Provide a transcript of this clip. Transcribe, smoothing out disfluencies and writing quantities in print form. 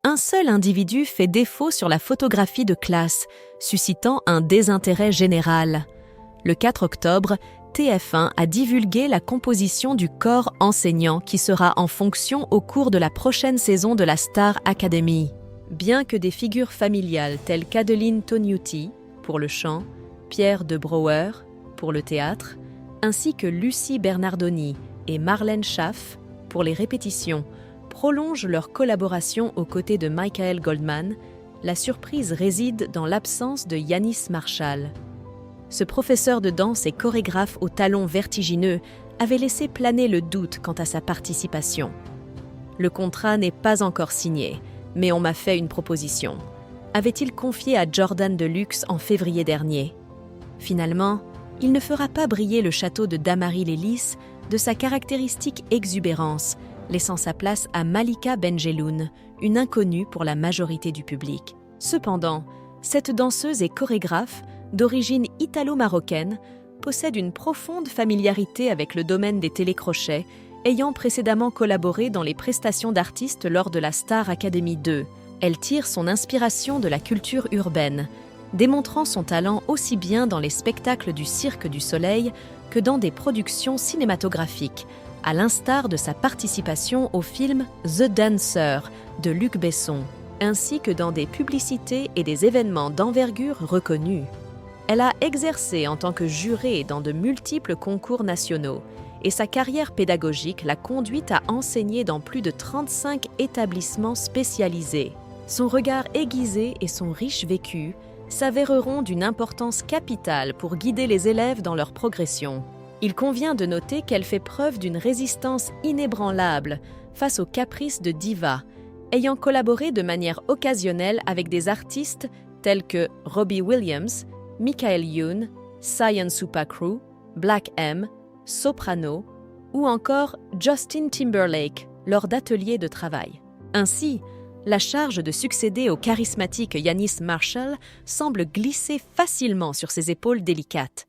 un seul individu fait défaut sur la photographie de classe, suscitant un désintérêt général. Le 4 octobre, TF1 a divulgué la composition du corps enseignant qui sera en fonction au cours de la prochaine saison de la Star Academy. Bien que des figures familiales telles qu'Adeline Tognuti pour le chant, Pierre de Brouwer pour le théâtre, ainsi que Lucie Bernardoni et Marlène Schaff pour les répétitions, prolongent leur collaboration aux côtés de Michael Goldman, la surprise réside dans l'absence de Yannis Marshall. Ce professeur de danse et chorégraphe aux talons vertigineux avait laissé planer le doute quant à sa participation. Le contrat n'est pas encore signé, mais on m'a fait une proposition, avait-il confié à Jordan Deluxe en février dernier. Finalement, il ne fera pas briller le château de Damary-les-Lys de sa caractéristique exubérance, laissant sa place à Malika Benjeloun, une inconnue pour la majorité du public. Cependant, cette danseuse et chorégraphe, d'origine italo-marocaine, possède une profonde familiarité avec le domaine des télécrochets, ayant précédemment collaboré dans les prestations d'artistes lors de la Star Academy 2. Elle tire son inspiration de la culture urbaine, démontrant son talent aussi bien dans les spectacles du Cirque du Soleil que dans des productions cinématographiques, à l'instar de sa participation au film The Dancer de Luc Besson, ainsi que dans des publicités et des événements d'envergure reconnus. Elle a exercé en tant que jurée dans de multiples concours nationaux, et sa carrière pédagogique l'a conduite à enseigner dans plus de 35 établissements spécialisés. Son regard aiguisé et son riche vécu s'avéreront d'une importance capitale pour guider les élèves dans leur progression. Il convient de noter qu'elle fait preuve d'une résistance inébranlable face aux caprices de diva, ayant collaboré de manière occasionnelle avec des artistes tels que Robbie Williams, Michael Youn, Cyan Supacru, Black M, Soprano ou encore Justin Timberlake lors d'ateliers de travail. Ainsi, la charge de succéder au charismatique Yannis Marshall semble glisser facilement sur ses épaules délicates.